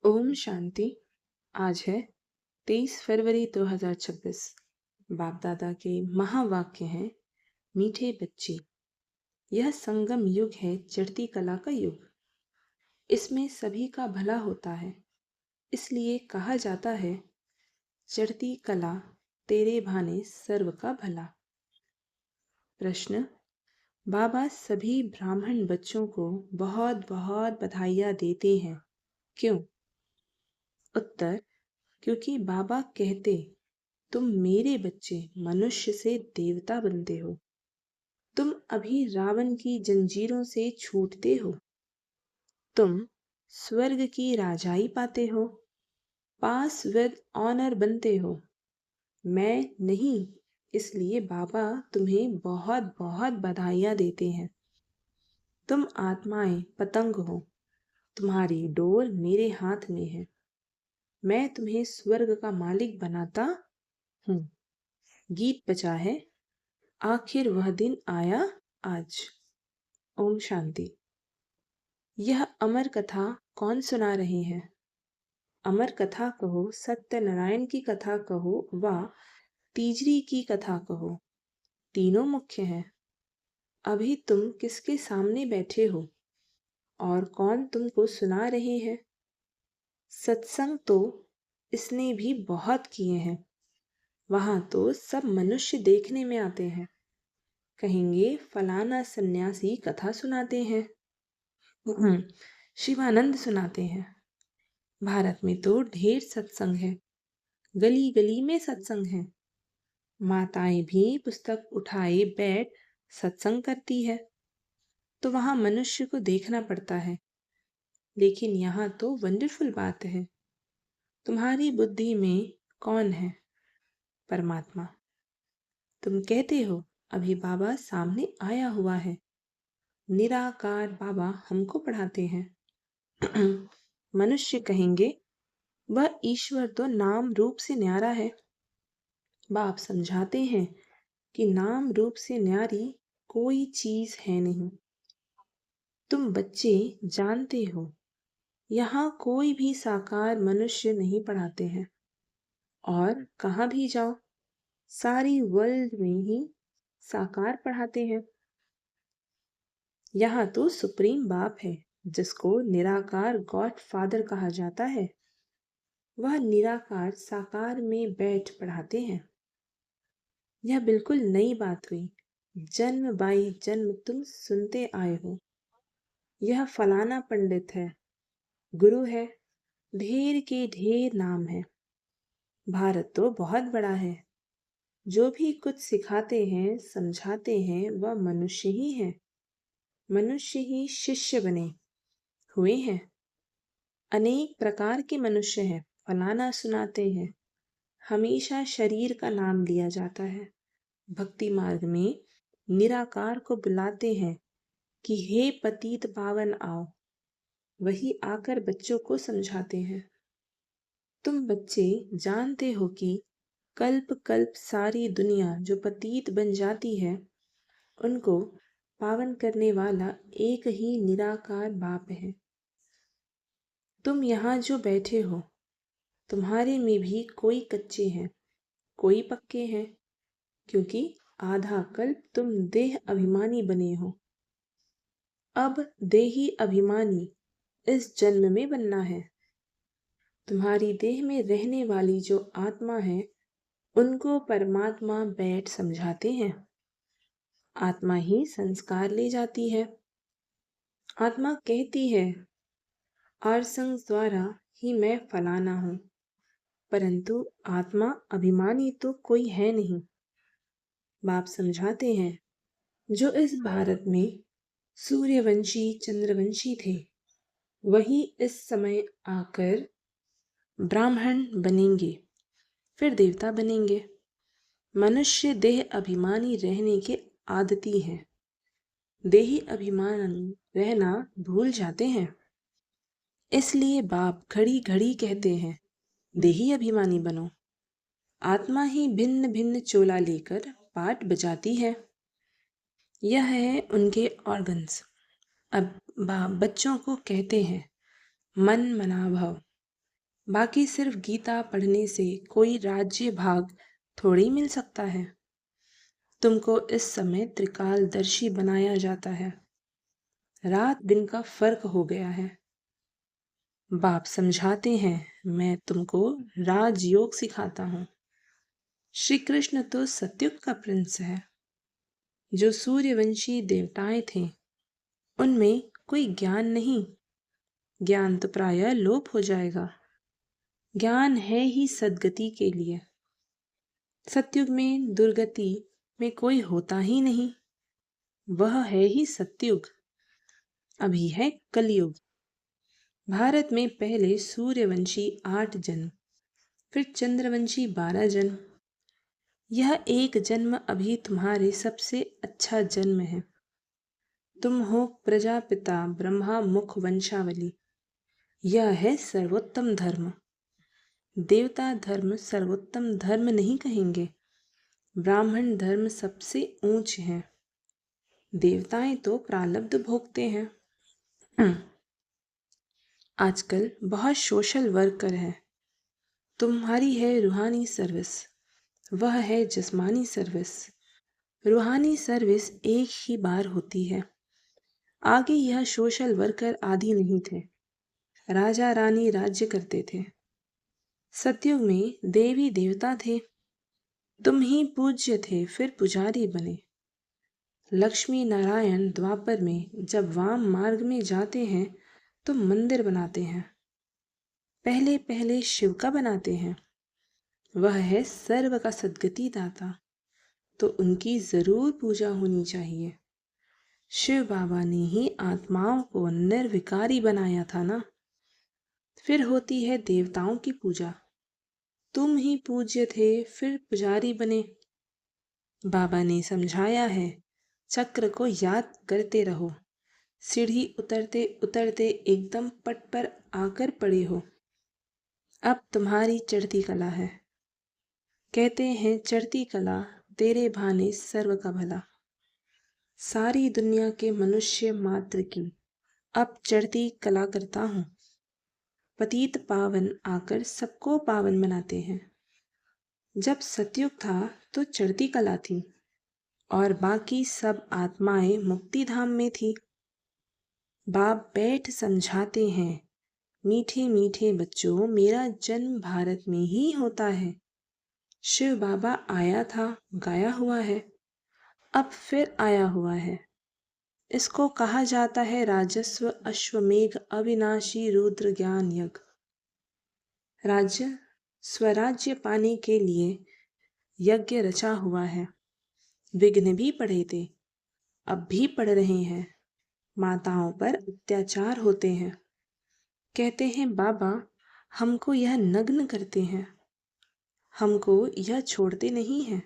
ओम शांति। आज है 23 फरवरी 2026। बाप दादा के महावाक्य हैं, मीठे बच्चे। यह संगम युग है, चढ़ती कला का युग। इसमें सभी का भला होता है, इसलिए कहा जाता है, चढ़ती कला तेरे भाने सर्व का भला। प्रश्न। बाबा सभी ब्राह्मण बच्चों को बहुत बहुत बधाइयाँ देते हैं, क्यों? उत्तर। क्योंकि बाबा कहते, तुम मेरे बच्चे मनुष्य से देवता बनते हो। तुम अभी रावण की जंजीरों से छूटते हो। तुम स्वर्ग की राजाई पाते हो, पास विद ऑनर बनते हो। मैं नहीं, इसलिए बाबा तुम्हें बहुत बहुत बधाइयाँ देते हैं। तुम आत्माएं पतंग हो, तुम्हारी डोर मेरे हाथ में है। मैं तुम्हें स्वर्ग का मालिक बनाता हूँ। गीत बजा है, आखिर वह दिन आया आज। ओम शांति। यह अमर कथा कौन सुना रहे हैं? अमर कथा कहो, सत्यनारायण की कथा कहो, व तीजरी की कथा कहो, तीनों मुख्य हैं। अभी तुम किसके सामने बैठे हो और कौन तुमको सुना रहे हैं? सत्संग तो इसने भी बहुत किए हैं। वहां तो सब मनुष्य देखने में आते हैं। कहेंगे फलाना सन्यासी कथा सुनाते हैं, शिवानंद सुनाते हैं। भारत में तो ढेर सत्संग है, गली गली में सत्संग है। माताएं भी पुस्तक उठाए बैठ सत्संग करती है, तो वहां मनुष्य को देखना पड़ता है। लेकिन यहाँ तो वंडरफुल बात है, तुम्हारी बुद्धि में कौन है? परमात्मा। तुम कहते हो अभी बाबा सामने आया हुआ है। निराकार बाबा हमको पढ़ाते हैं। मनुष्य कहेंगे वह ईश्वर तो नाम रूप से न्यारा है। बाप समझाते हैं कि नाम रूप से न्यारी कोई चीज है नहीं। तुम बच्चे जानते हो, यहाँ कोई भी साकार मनुष्य नहीं पढ़ाते हैं। और कहाँ भी जाओ, सारी वर्ल्ड में ही साकार पढ़ाते हैं। यहाँ तो सुप्रीम बाप है, जिसको निराकार गॉड फादर कहा जाता है। वह निराकार साकार में बैठ पढ़ाते हैं। यह बिल्कुल नई बात हुई। जन्म बाई जन्म तुम सुनते आए हो, यह फलाना पंडित है, गुरु है, ढेर के ढेर नाम है। भारत तो बहुत बड़ा है। जो भी कुछ सिखाते हैं समझाते हैं वह मनुष्य ही है। मनुष्य ही शिष्य बने हुए हैं। अनेक प्रकार के मनुष्य हैं, फलाना सुनाते हैं। हमेशा शरीर का नाम लिया जाता है। भक्ति मार्ग में निराकार को बुलाते हैं कि हे पतित पावन आओ। वही आकर बच्चों को समझाते हैं। तुम बच्चे जानते हो कि कल्प कल्प सारी दुनिया जो पतित बन जाती है, उनको पावन करने वाला एक ही निराकार बाप है। तुम यहाँ जो बैठे हो, तुम्हारे में भी कोई कच्चे हैं, कोई पक्के हैं, क्योंकि आधा कल्प तुम देह अभिमानी बने हो। अब देही अभिमानी इस जन्म में बनना है। तुम्हारी देह में रहने वाली जो आत्मा है, उनको परमात्मा बैठ समझाते हैं। आत्मा ही संस्कार ले जाती है। आत्मा कहती है, आरसंग द्वारा ही मैं फलाना हूँ, परंतु आत्मा अभिमानी तो कोई है नहीं। बाप समझाते हैं, जो इस भारत में सूर्यवंशी चंद्रवंशी थे, वही इस समय आकर ब्राह्मण बनेंगे, फिर देवता बनेंगे। मनुष्य देह अभिमानी रहने के आदती हैं। देही अभिमानी रहना भूल जाते हैं। इसलिए बाप घड़ी घड़ी कहते हैं, देही अभिमानी बनो। आत्मा ही भिन्न भिन्न चोला लेकर पाठ बजाती है। यह है उनके ऑर्गन्स। अब बाप बच्चों को कहते हैं, मन मना भव। बाकी सिर्फ गीता पढ़ने से कोई राज्य भाग थोड़ी मिल सकता है। तुमको इस समय त्रिकालदर्शी बनाया जाता है। रात दिन का फर्क हो गया है। बाप समझाते हैं, मैं तुमको राजयोग सिखाता हूँ। श्री कृष्ण तो सतयुग का प्रिंस है। जो सूर्यवंशी देवताएं थे उनमें कोई ज्ञान नहीं। ज्ञान तो प्रायः लोप हो जाएगा। ज्ञान है ही सद्गति के लिए। सतयुग में दुर्गति में कोई होता ही नहीं। वह है ही सतयुग। अभी है कलयुग। भारत में पहले सूर्यवंशी 8 जन्म, फिर चंद्रवंशी 12 जन्म। यह एक जन्म अभी तुम्हारे सबसे अच्छा जन्म है। तुम हो प्रजापिता ब्रह्मा मुख वंशावली। यह है सर्वोत्तम धर्म। देवता धर्म सर्वोत्तम धर्म नहीं कहेंगे। ब्राह्मण धर्म सबसे ऊंच है। देवताएं तो प्रारब्ध भोगते हैं। आजकल बहुत सोशल वर्कर है। तुम्हारी है रूहानी सर्विस, वह है जिस्मानी सर्विस। रूहानी सर्विस एक ही बार होती है। आगे यह सोशल वर्कर आदि नहीं थे। राजा रानी राज्य करते थे। सतयुग में देवी देवता थे। तुम ही पूज्य थे, फिर पुजारी बने। लक्ष्मी नारायण द्वापर में जब वाम मार्ग में जाते हैं तो मंदिर बनाते हैं। पहले पहले शिव का बनाते हैं। वह है सर्व का सद्गति दाता, तो उनकी जरूर पूजा होनी चाहिए। शिव बाबा ने ही आत्माओं को निर्विकारी बनाया था ना। फिर होती है देवताओं की पूजा। तुम ही पूज्य थे, फिर पुजारी बने। बाबा ने समझाया है, चक्र को याद करते रहो। सीढ़ी उतरते उतरते एकदम पट पर आकर पड़े हो। अब तुम्हारी चढ़ती कला है। कहते हैं चढ़ती कला तेरे भाने सर्व का भला। सारी दुनिया के मनुष्य मात्र की अब चढ़ती कला करता हूँ। पतित पावन आकर सबको पावन बनाते हैं। जब सतयुग था तो चढ़ती कला थी और बाकी सब आत्माएं मुक्ति धाम में थी। बाप बैठ समझाते हैं, मीठे मीठे बच्चों, मेरा जन्म भारत में ही होता है। शिव बाबा आया था, गाया हुआ है, अब फिर आया हुआ है। इसको कहा जाता है राजस्व अश्वमेघ अविनाशी रुद्र ज्ञान यज्ञ। राज्य स्वराज्य पाने के लिए यज्ञ रचा हुआ है। विघ्न भी पड़े थे, अब भी पड़ रहे हैं। माताओं पर अत्याचार होते हैं। कहते हैं बाबा हमको यह नग्न करते हैं, हमको यह छोड़ते नहीं हैं।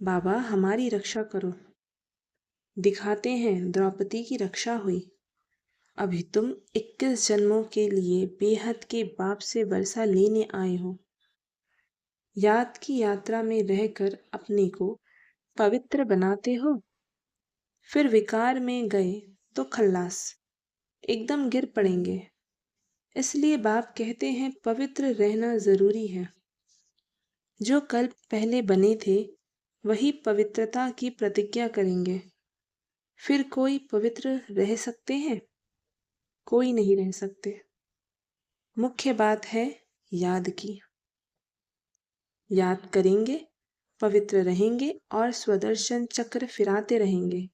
बाबा हमारी रक्षा करो। दिखाते हैं द्रौपदी की रक्षा हुई। अभी तुम 21 जन्मों के लिए बेहद के बाप से वर्षा लेने आए हो। याद की यात्रा में रहकर अपने को पवित्र बनाते हो, फिर विकार में गए तो खल्लास, एकदम गिर पड़ेंगे। इसलिए बाप कहते हैं पवित्र रहना जरूरी है। जो कल पहले बने थे वही पवित्रता की प्रतिज्ञा करेंगे। फिर कोई पवित्र रह सकते हैं? कोई नहीं रह सकते। मुख्य बात है याद की। याद करेंगे, पवित्र रहेंगे और स्वदर्शन चक्र फिराते रहेंगे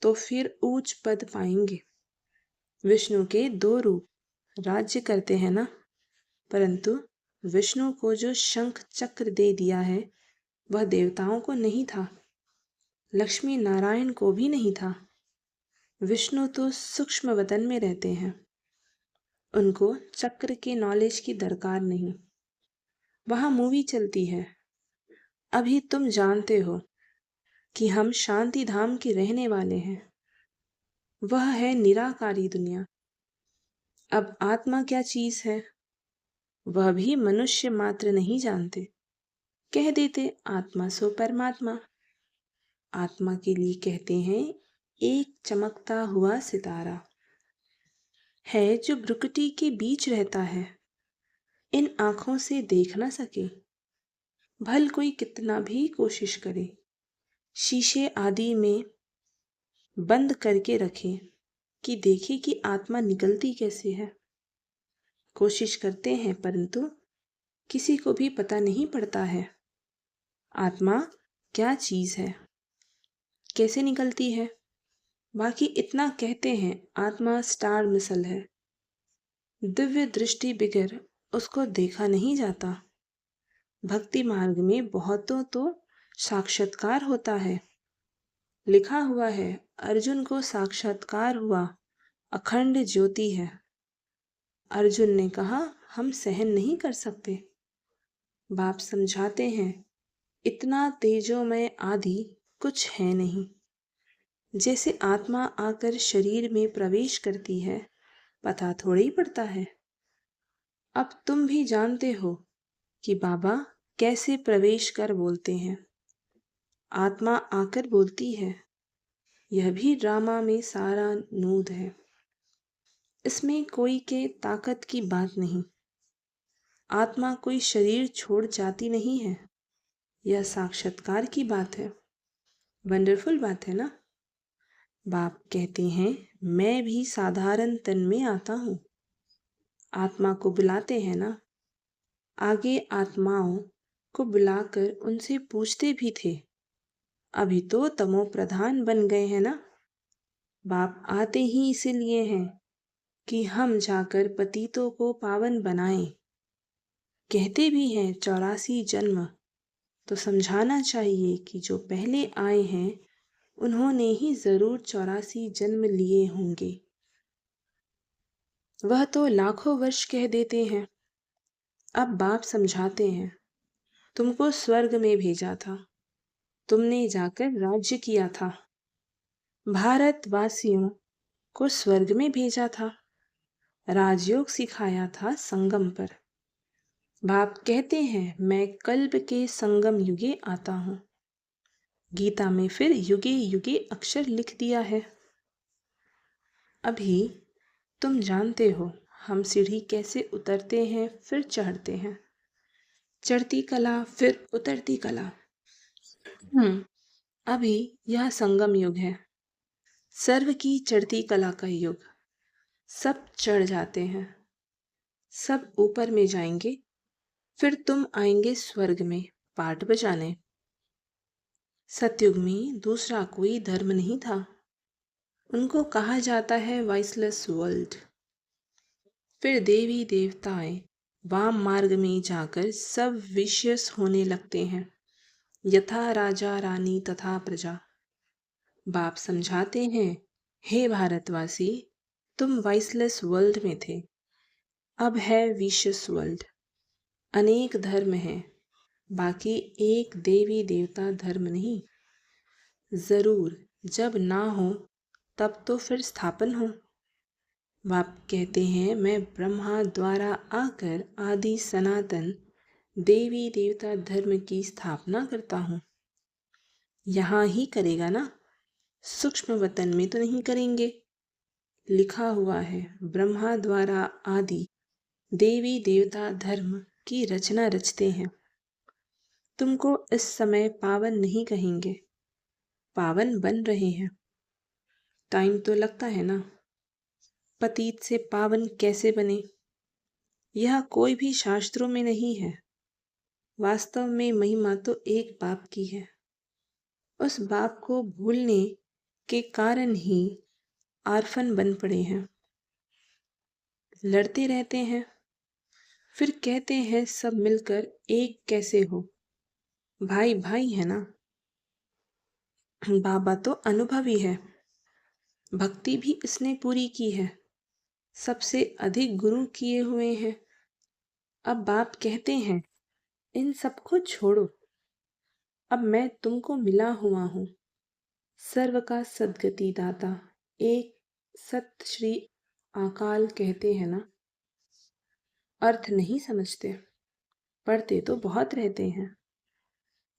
तो फिर ऊंच पद पाएंगे। विष्णु के 2 रूप राज्य करते हैं ना, परंतु विष्णु को जो शंख चक्र दे दिया है वह देवताओं को नहीं था, लक्ष्मी नारायण को भी नहीं था। विष्णु तो सूक्ष्म वतन में रहते हैं, उनको चक्र के नॉलेज की दरकार नहीं। वहाँ मूवी चलती है। अभी तुम जानते हो कि हम शांति धाम के रहने वाले हैं। वह है निराकारी दुनिया। अब आत्मा क्या चीज है वह भी मनुष्य मात्र नहीं जानते। कह देते आत्मा सो परमात्मा। आत्मा के लिए कहते हैं एक चमकता हुआ सितारा है जो भ्रुकुटी के बीच रहता है। इन आँखों से देख ना सके। भल कोई कितना भी कोशिश करे, शीशे आदि में बंद करके रखे कि देखे कि आत्मा निकलती कैसे है। कोशिश करते हैं परंतु किसी को भी पता नहीं पड़ता है आत्मा क्या चीज़ है, कैसे निकलती है। बाकी इतना कहते हैं आत्मा स्टार मिसल है, दिव्य दृष्टि बिगर उसको देखा नहीं जाता। भक्ति मार्ग में बहुतों तो साक्षात्कार होता है। लिखा हुआ है अर्जुन को साक्षात्कार हुआ, अखंड ज्योति है। अर्जुन ने कहा हम सहन नहीं कर सकते। बाप समझाते हैं इतना तेजोमय आदि कुछ है नहीं। जैसे आत्मा आकर शरीर में प्रवेश करती है, पता थोड़ा ही पड़ता है। अब तुम भी जानते हो कि बाबा कैसे प्रवेश कर बोलते हैं। आत्मा आकर बोलती है। यह भी ड्रामा में सारा नूद है। इसमें कोई के ताकत की बात नहीं। आत्मा कोई शरीर छोड़ जाती नहीं है। यह साक्षात्कार की बात है। वंडरफुल बात है ना। बाप कहते हैं मैं भी साधारण तन में आता हूँ। आत्मा को बुलाते हैं ना। आगे आत्माओं को बुलाकर उनसे पूछते भी थे। अभी तो तमो प्रधान बन गए हैं ना। बाप आते ही इसीलिए हैं कि हम जाकर पतितों को पावन बनाएं। कहते भी हैं 84 जन्म, तो समझाना चाहिए कि जो पहले आए हैं उन्होंने ही जरूर 84 जन्म लिए होंगे। वह तो लाखों वर्ष कह देते हैं। अब बाप समझाते हैं तुमको स्वर्ग में भेजा था, तुमने जाकर राज्य किया था। भारतवासियों को स्वर्ग में भेजा था, राजयोग सिखाया था संगम पर। बाप कहते हैं मैं कल्प के संगम युगे आता हूँ। गीता में फिर युगे युगे अक्षर लिख दिया है। अभी तुम जानते हो हम सीढ़ी कैसे उतरते हैं फिर चढ़ते हैं। चढ़ती कला फिर उतरती कला। अभी यह संगम युग है, सर्व की चढ़ती कला का युग। सब चढ़ जाते हैं, सब ऊपर में जाएंगे, फिर तुम आएंगे स्वर्ग में पाठ बजाने। सतयुग में दूसरा कोई धर्म नहीं था। उनको कहा जाता है वाइसलेस वर्ल्ड। फिर देवी देवताएं वाम मार्ग में जाकर सब विशेष होने लगते हैं, यथा राजा रानी तथा प्रजा। बाप समझाते हैं हे भारतवासी तुम वाइसलेस वर्ल्ड में थे, अब है विशेष वर्ल्ड। अनेक धर्म हैं, बाकी एक देवी देवता धर्म नहीं। जरूर जब ना हो तब तो फिर स्थापन हो। बाप कहते हैं मैं ब्रह्मा द्वारा आकर आदि सनातन देवी देवता धर्म की स्थापना करता हूँ। यहाँ ही करेगा ना, सूक्ष्म वतन में तो नहीं करेंगे। लिखा हुआ है ब्रह्मा द्वारा आदि देवी देवता धर्म की रचना रचते हैं। तुमको इस समय पावन नहीं कहेंगे, पावन बन रहे हैं। टाइम तो लगता है ना। पतित से पावन कैसे बने, यह कोई भी शास्त्रों में नहीं है। वास्तव में महिमा तो एक बाप की है। उस बाप को भूलने के कारण ही आर्फन बन पड़े हैं, लड़ते रहते हैं। फिर कहते हैं सब मिलकर एक कैसे हो, भाई भाई है ना। बाबा तो अनुभवी है, भक्ति भी इसने पूरी की है, सबसे अधिक गुरु किए हुए हैं। अब बाप कहते हैं इन सबको छोड़ो, अब मैं तुमको मिला हुआ हूँ, सर्व का सद्गति दाता। एक सत श्री अकाल कहते हैं ना। अर्थ नहीं समझते, पढ़ते तो बहुत रहते हैं।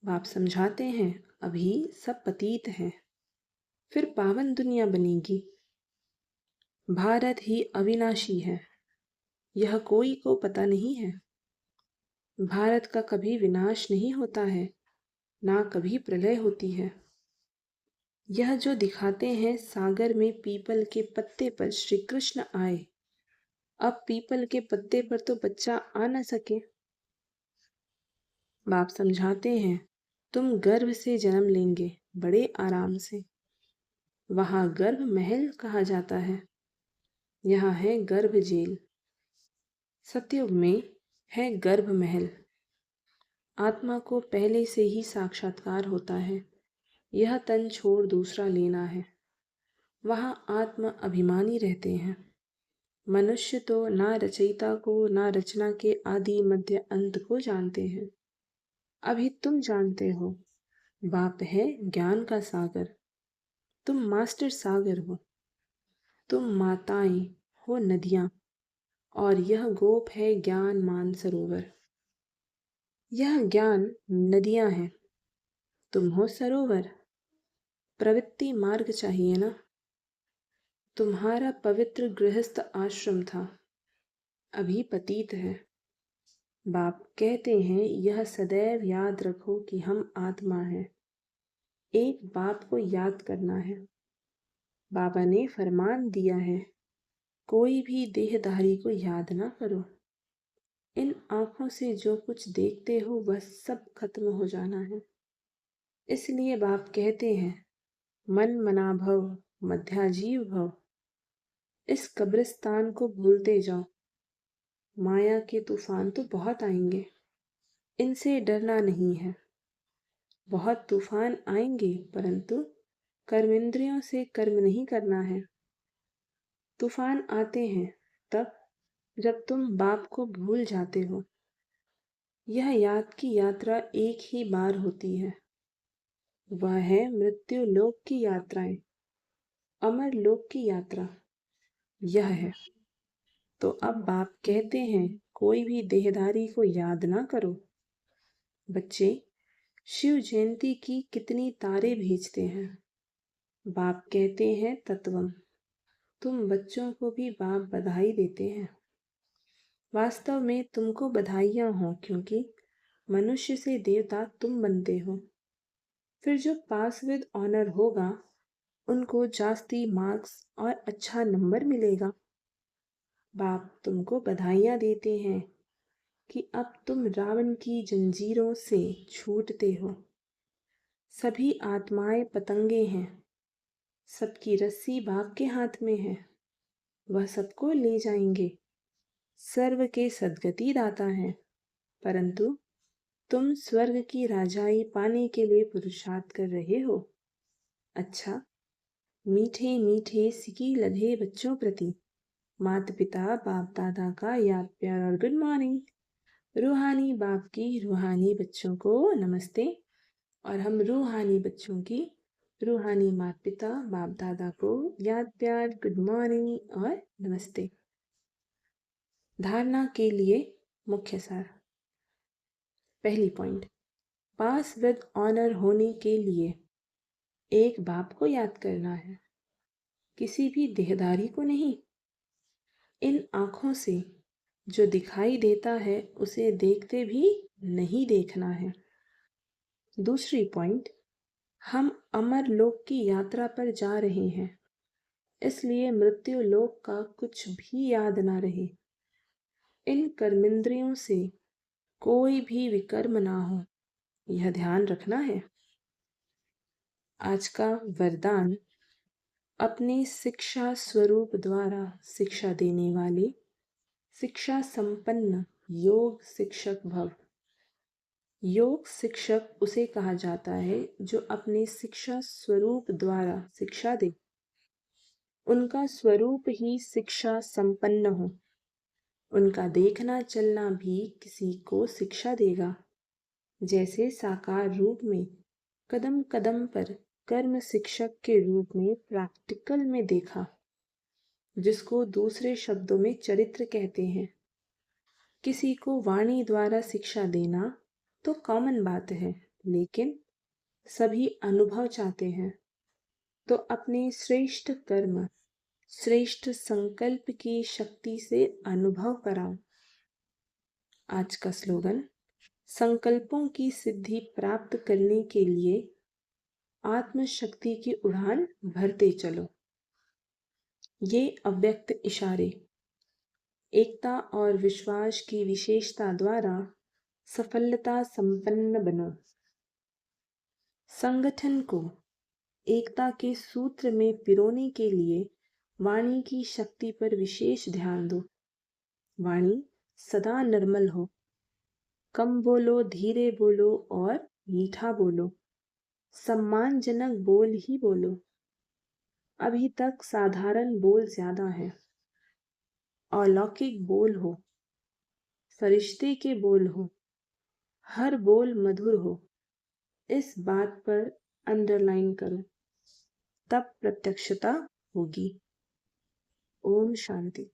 बाप समझाते हैं अभी सब पतित हैं, फिर पावन दुनिया बनेगी। भारत ही अविनाशी है, यह कोई को पता नहीं है। भारत का कभी विनाश नहीं होता है, ना कभी प्रलय होती है। यह जो दिखाते हैं सागर में पीपल के पत्ते पर श्री कृष्ण आए, अब पीपल के पत्ते पर तो बच्चा आ न सके। बाप समझाते हैं, तुम गर्भ से जन्म लेंगे, बड़े आराम से। वहां गर्भ महल कहा जाता है, यहाँ है गर्भ जेल। सतयुग में है गर्भ महल। आत्मा को पहले से ही साक्षात्कार होता है, यह तन छोड़ दूसरा लेना है। वहाँ आत्मा अभिमानी रहते हैं। मनुष्य तो ना रचयिता को ना रचना के आदि मध्य अंत को जानते हैं। अभी तुम जानते हो, बाप है ज्ञान का सागर, तुम मास्टर सागर हो। तुम माताएं हो नदियाँ, और यह गोप है ज्ञान मान सरोवर। यह ज्ञान नदियाँ हैं, तुम हो सरोवर। प्रवृत्ति मार्ग चाहिए ना। तुम्हारा पवित्र गृहस्थ आश्रम था, अभी पतित है। बाप कहते हैं, यह सदैव याद रखो कि हम आत्मा हैं। एक बाप को याद करना है। बाबा ने फरमान दिया है, कोई भी देहधारी को याद ना करो। इन आँखों से जो कुछ देखते हो वह सब खत्म हो जाना है। इसलिए बाप कहते हैं, मन मना भव मध्याजीव भव। इस कब्रिस्तान को भूलते जाओ। माया के तूफान तो बहुत आएंगे, इनसे डरना नहीं है। बहुत तूफान आएंगे, परंतु कर्मेंद्रियों से कर्म नहीं करना है। तूफान आते हैं तब जब तुम बाप को भूल जाते हो। यह याद की यात्रा एक ही बार होती है, वह है मृत्यु लोक की यात्राएं। अमर लोक की यात्रा यह है। तो अब बाप कहते हैं, कोई भी देहधारी को याद ना करो। बच्चे शिव जयंती की कितनी तारे भेजते हैं। बाप कहते हैं तत्वम। तुम बच्चों को भी बाप बधाई देते हैं। वास्तव में तुमको बधाइयाँ हों, क्योंकि मनुष्य से देवता तुम बनते हो। फिर जो पास विद ऑनर होगा, उनको जास्ती मार्क्स और अच्छा नंबर मिलेगा। बाप तुमको बधाइयाँ देते हैं कि अब तुम रावण की जंजीरों से छूटते हो। सभी आत्माएं पतंगे हैं, सबकी रस्सी बाप के हाथ में है, वह सबको ले जाएंगे। सर्व के सद्गति दाता हैं, परंतु तुम स्वर्ग की राजाई पाने के लिए पुरुषार्थ कर रहे हो। अच्छा, मीठे मीठे सिकी लधे बच्चों प्रति माता पिता बाप दादा का याद प्यार और गुड मॉर्निंग। रूहानी बाप की रूहानी बच्चों को नमस्ते, और हम रूहानी बच्चों की रूहानी माता पिता बाप दादा को याद प्यार गुड मॉर्निंग और नमस्ते। धारणा के लिए मुख्य सार। पहली पॉइंट, पास विद ऑनर होने के लिए एक बाप को याद करना है, किसी भी देहधारी को नहीं। इन आँखों से जो दिखाई देता है उसे देखते भी नहीं देखना है। दूसरी पॉइंट, हम अमर लोक की यात्रा पर जा रहे हैं, इसलिए मृत्यु लोक का कुछ भी याद ना रहे। इन कर्मेंद्रियों से कोई भी विकर्म ना हो, यह ध्यान रखना है। आज का वरदान, अपने शिक्षा स्वरूप द्वारा शिक्षा देने वाले शिक्षा संपन्न योग शिक्षक भव। योग शिक्षक उसे कहा जाता है जो अपने शिक्षा स्वरूप द्वारा शिक्षा दे, उनका स्वरूप ही शिक्षा संपन्न हो। उनका देखना चलना भी किसी को शिक्षा देगा। जैसे साकार रूप में कदम कदम पर कर्म शिक्षक के रूप में प्रैक्टिकल में देखा, जिसको दूसरे शब्दों में चरित्र कहते हैं। किसी को वाणी द्वारा शिक्षा देना तो कॉमन बात है, लेकिन सभी अनुभव चाहते हैं, तो अपने श्रेष्ठ कर्म श्रेष्ठ संकल्प की शक्ति से अनुभव कराओ। आज का स्लोगन, संकल्पों की सिद्धि प्राप्त करने के लिए आत्मशक्ति की उड़ान भरते चलो। ये अव्यक्त इशारे एकता और विश्वास की विशेषता द्वारा सफलता संपन्न बनो। संगठन को एकता के सूत्र में पिरोने के लिए वाणी की शक्ति पर विशेष ध्यान दो। वाणी सदा निर्मल हो, कम बोलो, धीरे बोलो और मीठा बोलो। सम्मानजनक बोल ही बोलो। अभी तक साधारण बोल ज्यादा है। अलौकिक बोल हो, फरिश्ते के बोल हो, हर बोल मधुर हो। इस बात पर अंडरलाइन करो, तब प्रत्यक्षता होगी। ओम शांति।